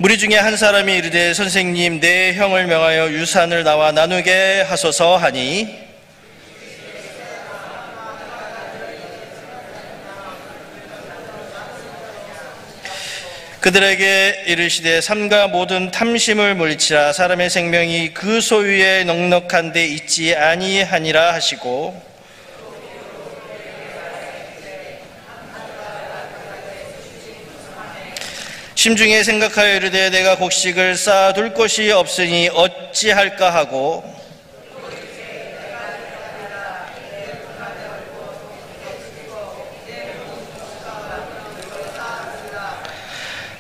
무리 중에 한 사람이 이르되 선생님 내 형을 명하여 유산을 나와 나누게 하소서 하니 그들에게 이르시되 삼가 모든 탐심을 물리치라 사람의 생명이 그 소유에 넉넉한 데 있지 아니하니라 하시고 심중에 생각하여 이르되 내가 곡식을 쌓아둘 곳이 없으니 어찌할까 하고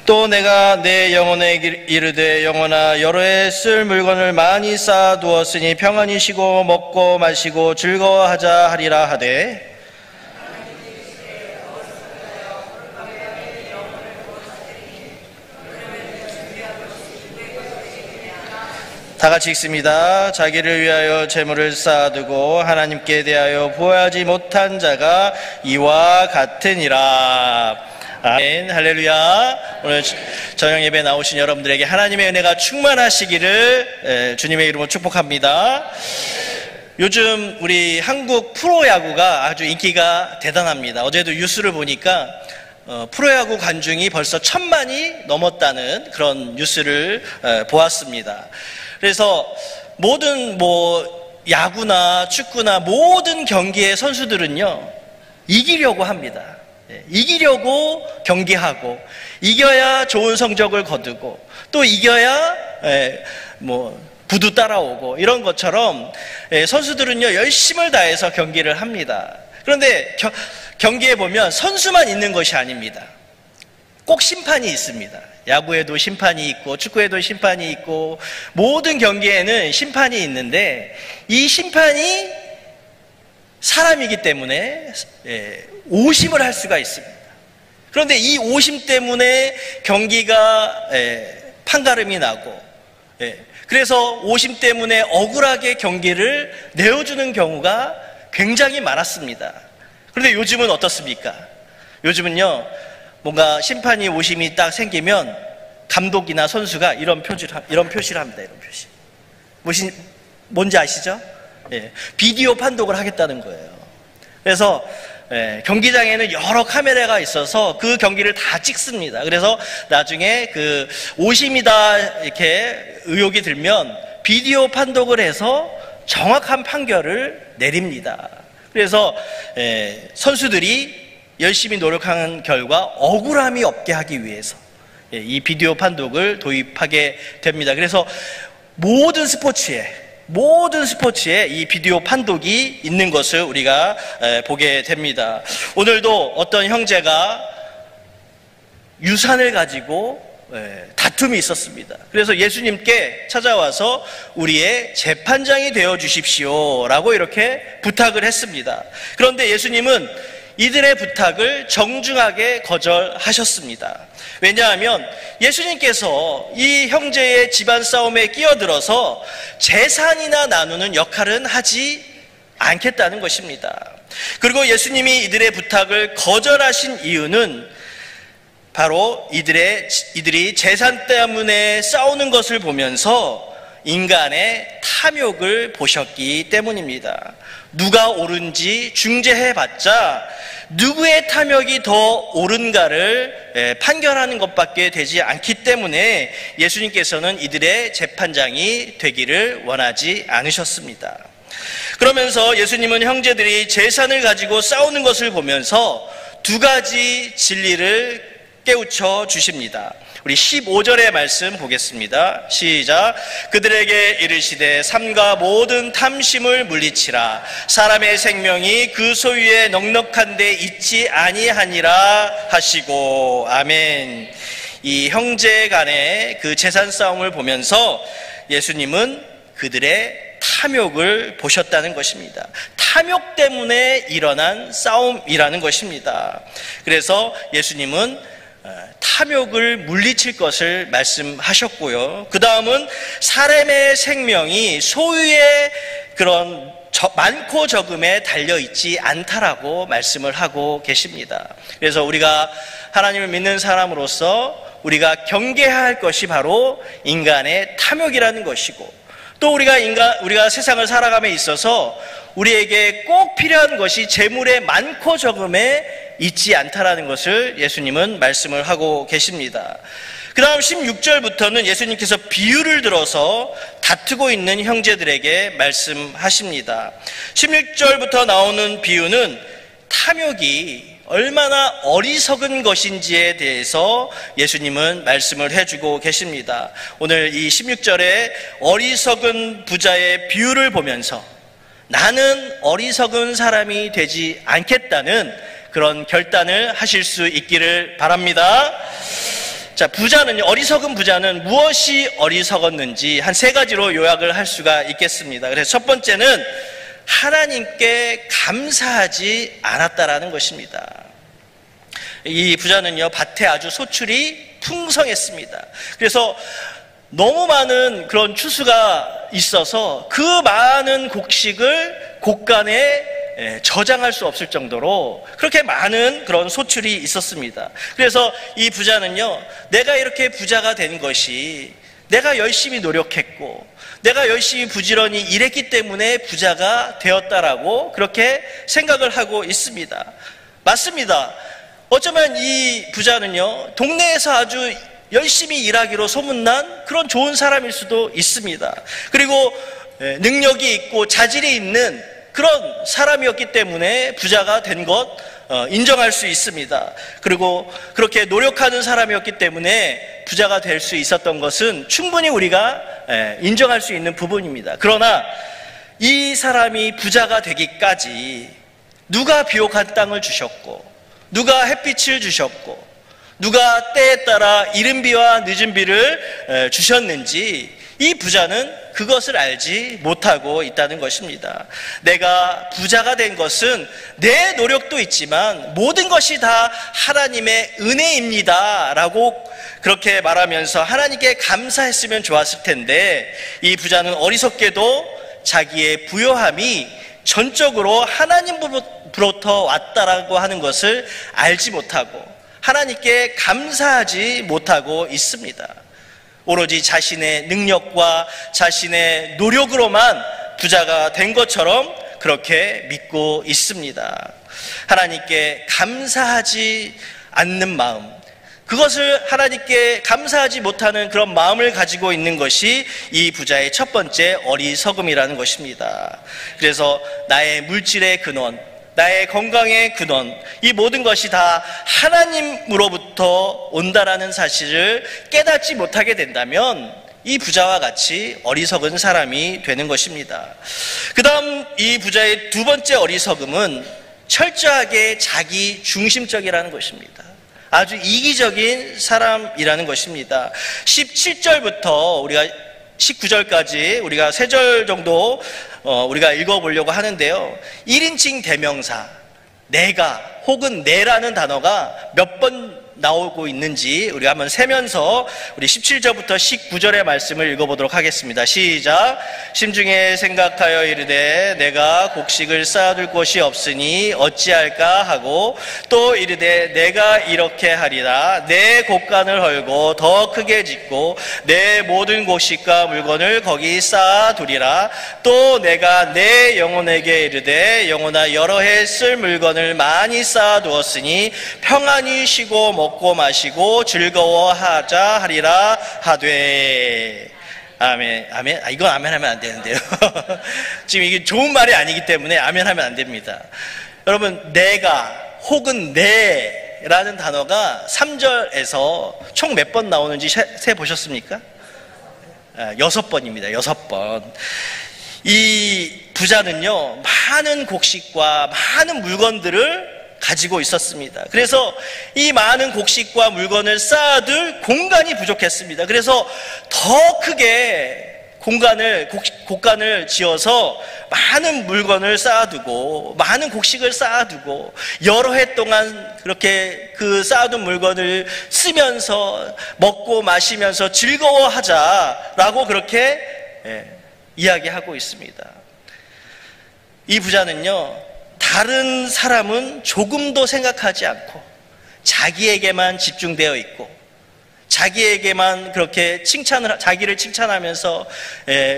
또 내가 내 영혼에 이르되 영혼아 여러 해 쓸 물건을 많이 쌓아두었으니 평안히 쉬고 먹고 마시고 즐거워하자 하리라 하되 다 같이 읽습니다. 자기를 위하여 재물을 쌓아두고 하나님께 대하여 부하지 못한 자가 이와 같으니라. 아멘. 할렐루야. 오늘 저녁 예배 나오신 여러분들에게 하나님의 은혜가 충만하시기를 주님의 이름으로 축복합니다. 요즘 우리 한국 프로야구가 아주 인기가 대단합니다. 어제도 뉴스를 보니까 프로야구 관중이 벌써 1000만이 넘었다는 그런 뉴스를 보았습니다. 그래서 모든 야구나 축구나 모든 경기의 선수들은요 이기려고 합니다. 이기려고 경기하고 이겨야 좋은 성적을 거두고 또 이겨야 부두 따라오고 이런 것처럼 선수들은요 열심을 다해서 경기를 합니다. 그런데 경기에 보면 선수만 있는 것이 아닙니다. 꼭 심판이 있습니다. 야구에도 심판이 있고 축구에도 심판이 있고 모든 경기에는 심판이 있는데 이 심판이 사람이기 때문에 오심을 할 수가 있습니다. 그런데 이 오심 때문에 경기가 판가름이 나고 그래서 오심 때문에 억울하게 경기를 내어주는 경우가 굉장히 많았습니다. 그런데 요즘은 어떻습니까? 요즘은요 뭔가 심판이 오심이 딱 생기면 감독이나 선수가 이런 표시를 합니다. 이런 표시. 뭔지 아시죠? 비디오 판독을 하겠다는 거예요. 그래서 경기장에는 여러 카메라가 있어서 그 경기를 다 찍습니다. 그래서 나중에 그 오심이다 이렇게 의혹이 들면 비디오 판독을 해서 정확한 판결을 내립니다. 그래서 선수들이 열심히 노력한 결과 억울함이 없게 하기 위해서 이 비디오 판독을 도입하게 됩니다. 그래서 모든 스포츠에 이 비디오 판독이 있는 것을 우리가 보게 됩니다. 오늘도 어떤 형제가 유산을 가지고 다툼이 있었습니다. 그래서 예수님께 찾아와서 우리의 재판장이 되어 주십시오 라고 이렇게 부탁을 했습니다. 그런데 예수님은 이들의 부탁을 정중하게 거절하셨습니다. 왜냐하면 예수님께서 이 형제의 집안 싸움에 끼어들어서 재산이나 나누는 역할은 하지 않겠다는 것입니다. 그리고 예수님이 이들의 부탁을 거절하신 이유는 바로 이들이 재산 때문에 싸우는 것을 보면서 인간의 탐욕을 보셨기 때문입니다. 누가 옳은지 중재해봤자 누구의 탐욕이 더 옳은가를 판결하는 것밖에 되지 않기 때문에 예수님께서는 이들의 재판장이 되기를 원하지 않으셨습니다. 그러면서 예수님은 형제들이 재산을 가지고 싸우는 것을 보면서 두 가지 진리를 깨우쳐 주십니다. 우리 15절의 말씀 보겠습니다. 시작. 그들에게 이르시되 삼가 모든 탐심을 물리치라 사람의 생명이 그 소유에 넉넉한 데 있지 아니하니라 하시고. 아멘. 이 형제 간의 그 재산 싸움을 보면서 예수님은 그들의 탐욕을 보셨다는 것입니다. 탐욕 때문에 일어난 싸움이라는 것입니다. 그래서 예수님은 탐욕을 물리칠 것을 말씀하셨고요. 그 다음은 사람의 생명이 소유의 그런 많고 적음에 달려있지 않다라고 말씀을 하고 계십니다. 그래서 우리가 하나님을 믿는 사람으로서 우리가 경계해야 할 것이 바로 인간의 탐욕이라는 것이고, 또 우리가 세상을 살아감에 있어서 우리에게 꼭 필요한 것이 재물의 많고 적음에 있지 않다라는 것을 예수님은 말씀을 하고 계십니다. 그 다음 16절부터는 예수님께서 비유를 들어서 다투고 있는 형제들에게 말씀하십니다. 16절부터 나오는 비유는 탐욕이 얼마나 어리석은 것인지에 대해서 예수님은 말씀을 해주고 계십니다. 오늘 이 16절에 어리석은 부자의 비유를 보면서 나는 어리석은 사람이 되지 않겠다는 그런 결단을 하실 수 있기를 바랍니다. 자, 어리석은 부자는 무엇이 어리석었는지 한 세 가지로 요약을 할 수가 있겠습니다. 그래서 첫 번째는 하나님께 감사하지 않았다라는 것입니다. 이 부자는요, 밭에 아주 소출이 풍성했습니다. 그래서 너무 많은 그런 추수가 있어서 그 많은 곡식을 곡간에 저장할 수 없을 정도로 그렇게 많은 그런 소출이 있었습니다. 그래서 이 부자는요, 내가 이렇게 부자가 된 것이 내가 열심히 노력했고 내가 열심히 부지런히 일했기 때문에 부자가 되었다라고 그렇게 생각을 하고 있습니다. 맞습니다. 어쩌면 이 부자는요, 동네에서 아주 열심히 일하기로 소문난 그런 좋은 사람일 수도 있습니다. 그리고 능력이 있고 자질이 있는 그런 사람이었기 때문에 부자가 된 것 인정할 수 있습니다. 그리고 그렇게 노력하는 사람이었기 때문에 부자가 될 수 있었던 것은 충분히 우리가 인정할 수 있는 부분입니다. 그러나 이 사람이 부자가 되기까지 누가 비옥한 땅을 주셨고 누가 햇빛을 주셨고 누가 때에 따라 이른 비와 늦은 비를 주셨는지 이 부자는 그것을 알지 못하고 있다는 것입니다. 내가 부자가 된 것은 내 노력도 있지만 모든 것이 다 하나님의 은혜입니다 라고 그렇게 말하면서 하나님께 감사했으면 좋았을 텐데, 이 부자는 어리석게도 자기의 부요함이 전적으로 하나님으로부터 왔다라고 하는 것을 알지 못하고 하나님께 감사하지 못하고 있습니다. 오로지 자신의 능력과 자신의 노력으로만 부자가 된 것처럼 그렇게 믿고 있습니다. 하나님께 감사하지 않는 마음, 그것을 하나님께 감사하지 못하는 그런 마음을 가지고 있는 것이 이 부자의 첫 번째 어리석음이라는 것입니다. 그래서 나의 물질의 근원, 나의 건강의 근원, 이 모든 것이 다 하나님으로부터 온다라는 사실을 깨닫지 못하게 된다면 이 부자와 같이 어리석은 사람이 되는 것입니다. 그 다음 이 부자의 두 번째 어리석음은 철저하게 자기 중심적이라는 것입니다. 아주 이기적인 사람이라는 것입니다. 17절부터 우리가 19절까지 우리가 3절 정도 우리가 읽어보려고 하는데요, 1인칭 대명사 내가 혹은 내라는 단어가 몇 번 나오고 있는지 우리가 한번 세면서 우리 17절부터 19절의 말씀을 읽어보도록 하겠습니다. 시작. 심중에 생각하여 이르되 내가 곡식을 쌓아둘 곳이 없으니 어찌할까 하고, 또 이르되 내가 이렇게 하리라. 내 곡간을 헐고 더 크게 짓고 내 모든 곡식과 물건을 거기 쌓아두리라. 또 내가 내 영혼에게 이르되 영혼아 여러 해 쓸 물건을 많이 쌓아두었으니 평안히 쉬고 먹고 마시고 즐거워하자 하리라 하되. 아멘. 아멘. 이건 아멘 하면 안 되는데요. 지금 이게 좋은 말이 아니기 때문에 아멘 하면 안 됩니다. 여러분, 내가 혹은 내라는 단어가 3절에서 총 몇 번 나오는지 세 보셨습니까? 6번입니다. 6번. 이 부자는요, 많은 곡식과 많은 물건들을 가지고 있었습니다. 그래서 이 많은 곡식과 물건을 쌓아둘 공간이 부족했습니다. 그래서 더 크게 곡간을 지어서 많은 물건을 쌓아두고 많은 곡식을 쌓아두고 여러 해 동안 그렇게 그 쌓아둔 물건을 쓰면서 먹고 마시면서 즐거워하자라고 그렇게 이야기하고 있습니다. 이 부자는요, 다른 사람은 조금도 생각하지 않고 자기에게만 집중되어 있고 자기에게만 그렇게 자기를 칭찬하면서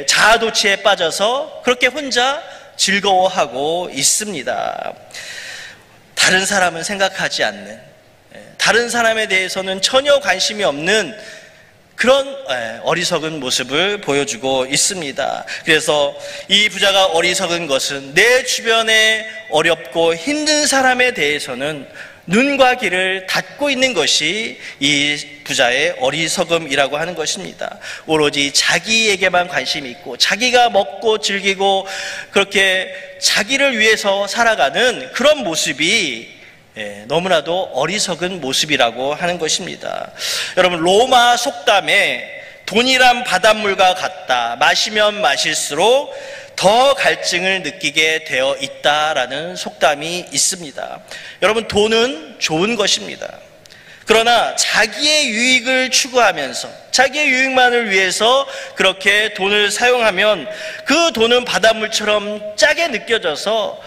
자아도취에 빠져서 그렇게 혼자 즐거워하고 있습니다. 다른 사람은 생각하지 않는, 다른 사람에 대해서는 전혀 관심이 없는 그런 어리석은 모습을 보여주고 있습니다. 그래서 이 부자가 어리석은 것은 내 주변에 어렵고 힘든 사람에 대해서는 눈과 귀를 닫고 있는 것이 이 부자의 어리석음이라고 하는 것입니다. 오로지 자기에게만 관심이 있고 자기가 먹고 즐기고 그렇게 자기를 위해서 살아가는 그런 모습이 너무나도 어리석은 모습이라고 하는 것입니다. 여러분, 로마 속담에 돈이란 바닷물과 같다. 마시면 마실수록 더 갈증을 느끼게 되어 있다라는 속담이 있습니다. 여러분, 돈은 좋은 것입니다. 그러나 자기의 유익을 추구하면서 자기의 유익만을 위해서 그렇게 돈을 사용하면 그 돈은 바닷물처럼 짜게 느껴져서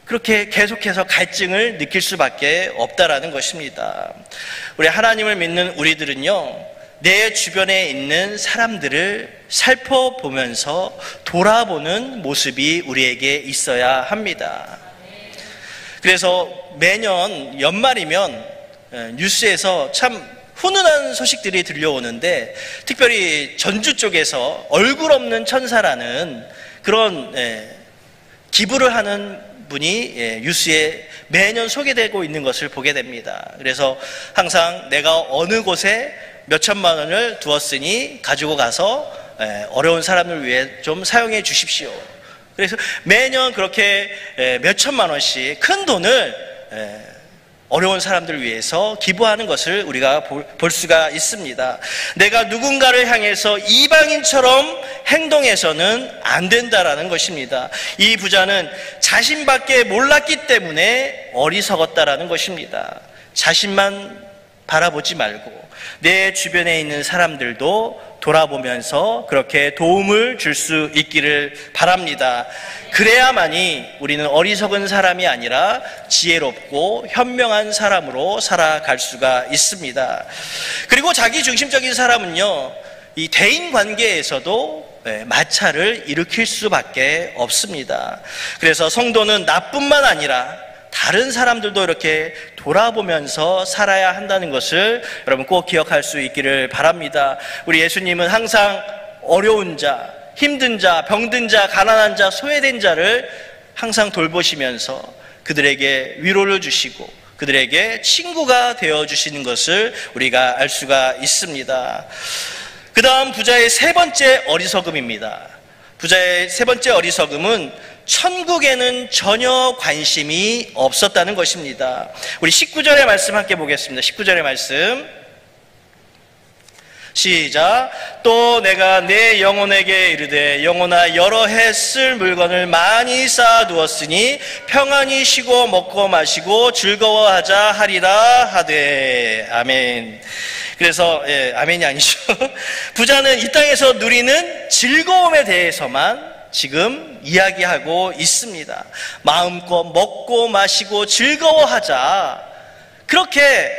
그렇게 계속해서 갈증을 느낄 수밖에 없다라는 것입니다. 우리 하나님을 믿는 우리들은요, 내 주변에 있는 사람들을 살펴보면서 돌아보는 모습이 우리에게 있어야 합니다. 그래서 매년 연말이면 뉴스에서 참 훈훈한 소식들이 들려오는데, 특별히 전주 쪽에서 얼굴 없는 천사라는 그런 기부를 하는 분이 뉴스에 매년 소개되고 있는 것을 보게 됩니다. 그래서 항상 내가 어느 곳에 몇 천만 원을 두었으니 가지고 가서 어려운 사람을 위해 좀 사용해 주십시오. 그래서 매년 그렇게 몇 천만 원씩 큰 돈을 어려운 사람들을 위해서 기부하는 것을 우리가 볼 수가 있습니다. 내가 누군가를 향해서 이방인처럼 행동해서는 안 된다라는 것입니다. 이 부자는 자신밖에 몰랐기 때문에 어리석었다라는 것입니다. 자신만 바라보지 말고 내 주변에 있는 사람들도 돌아보면서 그렇게 도움을 줄 수 있기를 바랍니다. 그래야만이 우리는 어리석은 사람이 아니라 지혜롭고 현명한 사람으로 살아갈 수가 있습니다. 그리고 자기 중심적인 사람은요, 이 대인 관계에서도 마찰을 일으킬 수밖에 없습니다. 그래서 성도는 나뿐만 아니라 다른 사람들도 이렇게 돌아보면서 살아야 한다는 것을 여러분 꼭 기억할 수 있기를 바랍니다. 우리 예수님은 항상 어려운 자, 힘든 자, 병든 자, 가난한 자, 소외된 자를 항상 돌보시면서 그들에게 위로를 주시고 그들에게 친구가 되어주시는 것을 우리가 알 수가 있습니다. 그 다음 부자의 세 번째 어리석음입니다. 부자의 세 번째 어리석음은 천국에는 전혀 관심이 없었다는 것입니다. 우리 19절의 말씀 함께 보겠습니다. 19절의 말씀 시작. 또 내가 내 영혼에게 이르되 영혼아 여러 해 쓸 물건을 많이 쌓아두었으니 평안히 쉬고 먹고 마시고 즐거워하자 하리라 하되. 아멘. 그래서 아멘이 아니죠. 부자는 이 땅에서 누리는 즐거움에 대해서만 지금 이야기하고 있습니다. 마음껏 먹고 마시고 즐거워하자. 그렇게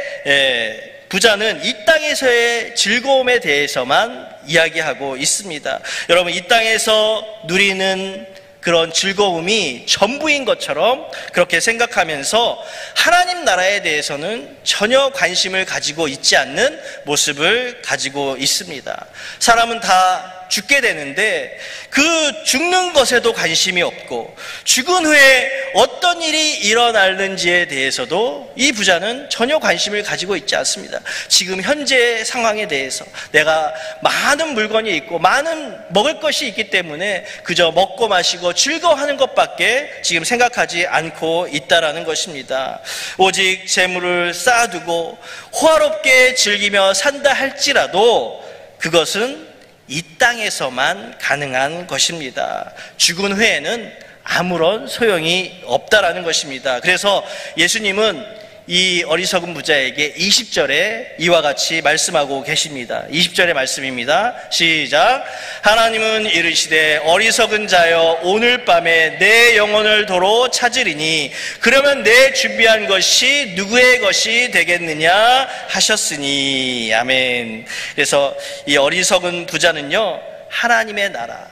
부자는 이 땅에서의 즐거움에 대해서만 이야기하고 있습니다. 여러분, 이 땅에서 누리는 그런 즐거움이 전부인 것처럼 그렇게 생각하면서 하나님 나라에 대해서는 전혀 관심을 가지고 있지 않는 모습을 가지고 있습니다. 사람은 다 죽게 되는데 그 죽는 것에도 관심이 없고 죽은 후에 어떤 일이 일어나는지에 대해서도 이 부자는 전혀 관심을 가지고 있지 않습니다. 지금 현재 상황에 대해서 내가 많은 물건이 있고 많은 먹을 것이 있기 때문에 그저 먹고 마시고 즐거워하는 것밖에 지금 생각하지 않고 있다라는 것입니다. 오직 재물을 쌓아두고 호화롭게 즐기며 산다 할지라도 그것은 이 땅에서만 가능한 것입니다. 죽은 후에는 아무런 소용이 없다라는 것입니다. 그래서 예수님은 이 어리석은 부자에게 20절에 이와 같이 말씀하고 계십니다. 20절의 말씀입니다. 시작. 하나님은 이르시되 어리석은 자여 오늘 밤에 내 영혼을 도로 찾으리니 그러면 내 준비한 것이 누구의 것이 되겠느냐 하셨으니. 아멘. 그래서 이 어리석은 부자는요, 하나님의 나라,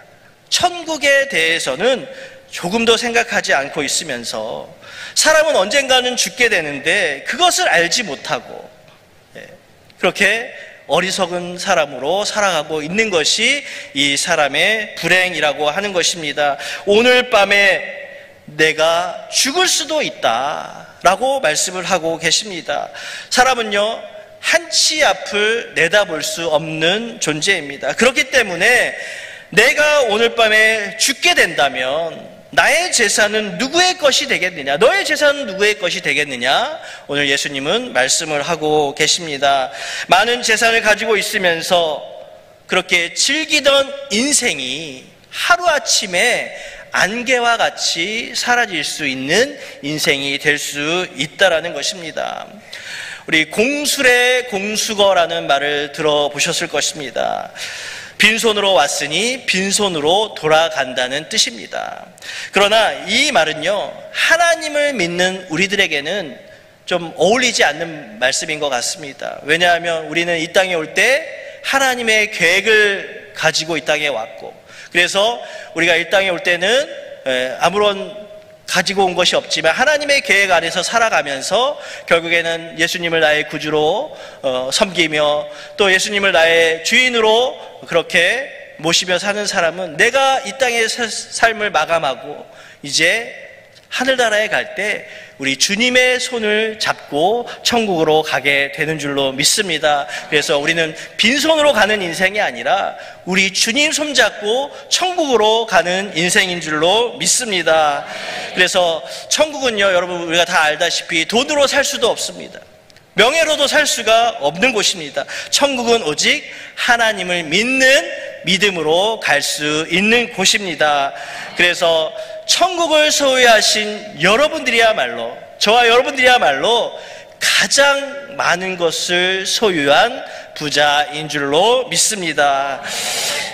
천국에 대해서는 조금도 생각하지 않고 있으면서 사람은 언젠가는 죽게 되는데 그것을 알지 못하고 그렇게 어리석은 사람으로 살아가고 있는 것이 이 사람의 불행이라고 하는 것입니다. 오늘 밤에 내가 죽을 수도 있다라고 말씀을 하고 계십니다. 사람은요, 한치 앞을 내다볼 수 없는 존재입니다. 그렇기 때문에 내가 오늘 밤에 죽게 된다면 나의 재산은 누구의 것이 되겠느냐? 너의 재산은 누구의 것이 되겠느냐? 오늘 예수님은 말씀을 하고 계십니다. 많은 재산을 가지고 있으면서 그렇게 즐기던 인생이 하루아침에 안개와 같이 사라질 수 있는 인생이 될 수 있다라는 것입니다. 우리 공술의 공수거라는 말을 들어보셨을 것입니다. 빈손으로 왔으니 빈손으로 돌아간다는 뜻입니다. 그러나 이 말은요, 하나님을 믿는 우리들에게는 좀 어울리지 않는 말씀인 것 같습니다. 왜냐하면 우리는 이 땅에 올 때 하나님의 계획을 가지고 이 땅에 왔고, 그래서 우리가 이 땅에 올 때는 아무런 가지고 온 것이 없지만 하나님의 계획 안에서 살아가면서 결국에는 예수님을 나의 구주로 섬기며 또 예수님을 나의 주인으로 그렇게 모시며 사는 사람은 내가 이 땅의 삶을 마감하고 이제 하늘나라에 갈 때 우리 주님의 손을 잡고 천국으로 가게 되는 줄로 믿습니다. 그래서 우리는 빈손으로 가는 인생이 아니라 우리 주님 손잡고 천국으로 가는 인생인 줄로 믿습니다. 그래서 천국은요, 여러분 우리가 다 알다시피 돈으로 살 수도 없습니다. 명예로도 살 수가 없는 곳입니다. 천국은 오직 하나님을 믿는 믿음으로 갈 수 있는 곳입니다. 그래서 천국을 소유하신 여러분들이야말로, 저와 여러분들이야말로 가장 많은 것을 소유한 부자인 줄로 믿습니다.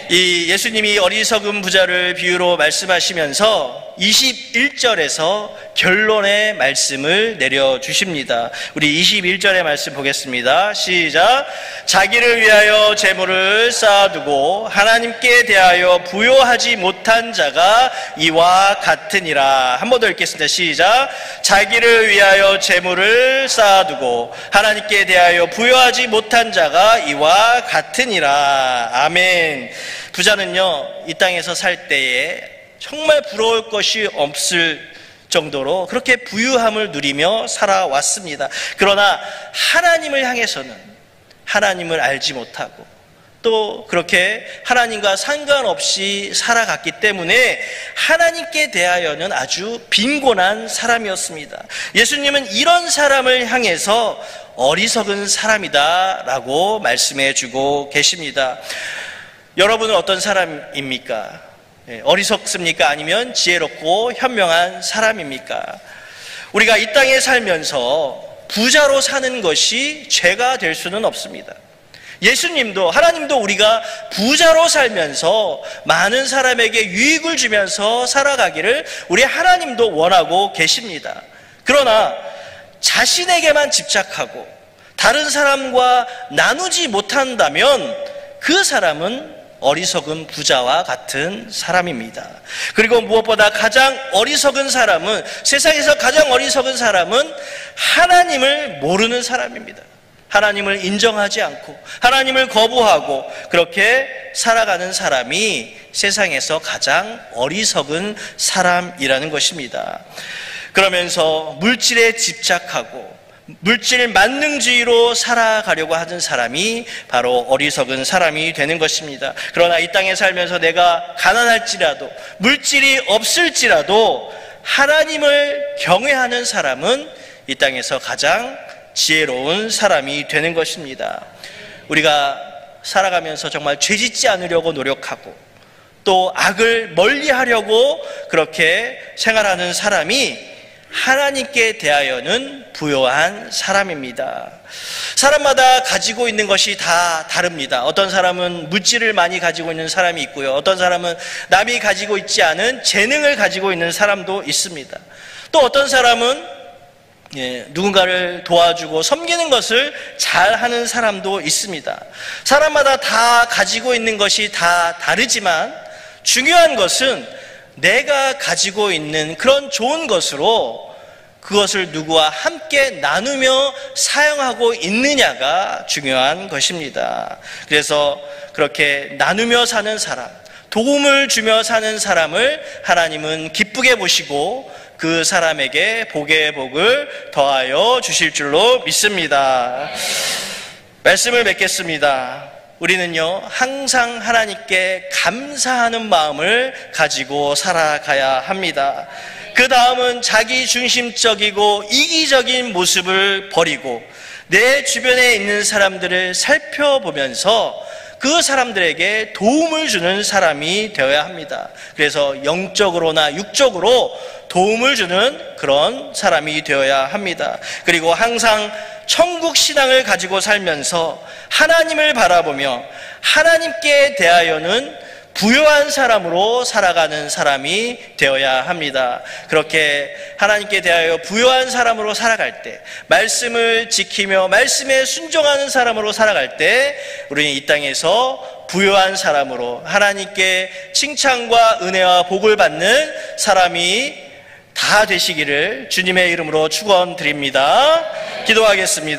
이 예수님이 어리석은 부자를 비유로 말씀하시면서 21절에서 결론의 말씀을 내려주십니다. 우리 21절의 말씀 보겠습니다. 시작. 자기를 위하여 재물을 쌓아두고 하나님께 대하여 부요하지 못한 자가 이와 같으니라. 한 번 더 읽겠습니다. 시작. 자기를 위하여 재물을 쌓아두고 하나님께 대하여 부요하지 못한 자가 이와 같으니라. 아멘. 부자는요, 이 땅에서 살 때에 정말 부러울 것이 없을 정도로 그렇게 부유함을 누리며 살아왔습니다. 그러나 하나님을 향해서는 하나님을 알지 못하고 또 그렇게 하나님과 상관없이 살아갔기 때문에 하나님께 대하여는 아주 빈곤한 사람이었습니다. 예수님은 이런 사람을 향해서 어리석은 사람이다 라고 말씀해 주고 계십니다. 여러분은 어떤 사람입니까? 어리석습니까? 아니면 지혜롭고 현명한 사람입니까? 우리가 이 땅에 살면서 부자로 사는 것이 죄가 될 수는 없습니다. 예수님도, 하나님도 우리가 부자로 살면서 많은 사람에게 유익을 주면서 살아가기를 우리 하나님도 원하고 계십니다. 그러나 자신에게만 집착하고 다른 사람과 나누지 못한다면 그 사람은 어리석은 부자와 같은 사람입니다. 그리고 무엇보다 가장 어리석은 사람은, 세상에서 가장 어리석은 사람은 하나님을 모르는 사람입니다. 하나님을 인정하지 않고 하나님을 거부하고 그렇게 살아가는 사람이 세상에서 가장 어리석은 사람이라는 것입니다. 그러면서 물질에 집착하고 물질 만능주의로 살아가려고 하는 사람이 바로 어리석은 사람이 되는 것입니다. 그러나 이 땅에 살면서 내가 가난할지라도 물질이 없을지라도 하나님을 경외하는 사람은 이 땅에서 가장 지혜로운 사람이 되는 것입니다. 우리가 살아가면서 정말 죄짓지 않으려고 노력하고 또 악을 멀리하려고 그렇게 생활하는 사람이 하나님께 대하여는 부요한 사람입니다. 사람마다 가지고 있는 것이 다 다릅니다. 어떤 사람은 물질을 많이 가지고 있는 사람이 있고요. 어떤 사람은 남이 가지고 있지 않은 재능을 가지고 있는 사람도 있습니다. 또 어떤 사람은 누군가를 도와주고 섬기는 것을 잘하는 사람도 있습니다. 사람마다 다 가지고 있는 것이 다 다르지만 중요한 것은 내가 가지고 있는 그런 좋은 것으로 그것을 누구와 함께 나누며 사용하고 있느냐가 중요한 것입니다. 그래서 그렇게 나누며 사는 사람, 도움을 주며 사는 사람을 하나님은 기쁘게 보시고 그 사람에게 복의 복을 더하여 주실 줄로 믿습니다. 말씀을 맺겠습니다. 우리는요, 항상 하나님께 감사하는 마음을 가지고 살아가야 합니다. 그 다음은 자기 중심적이고 이기적인 모습을 버리고 내 주변에 있는 사람들을 살펴보면서 그 사람들에게 도움을 주는 사람이 되어야 합니다. 그래서 영적으로나 육적으로 도움을 주는 그런 사람이 되어야 합니다. 그리고 항상 천국 신앙을 가지고 살면서 하나님을 바라보며 하나님께 대하여는 부요한 사람으로 살아가는 사람이 되어야 합니다. 그렇게 하나님께 대하여 부요한 사람으로 살아갈 때, 말씀을 지키며 말씀에 순종하는 사람으로 살아갈 때 우리는 이 땅에서 부요한 사람으로 하나님께 칭찬과 은혜와 복을 받는 사람이 다 되시기를 주님의 이름으로 축원드립니다. 기도하겠습니다.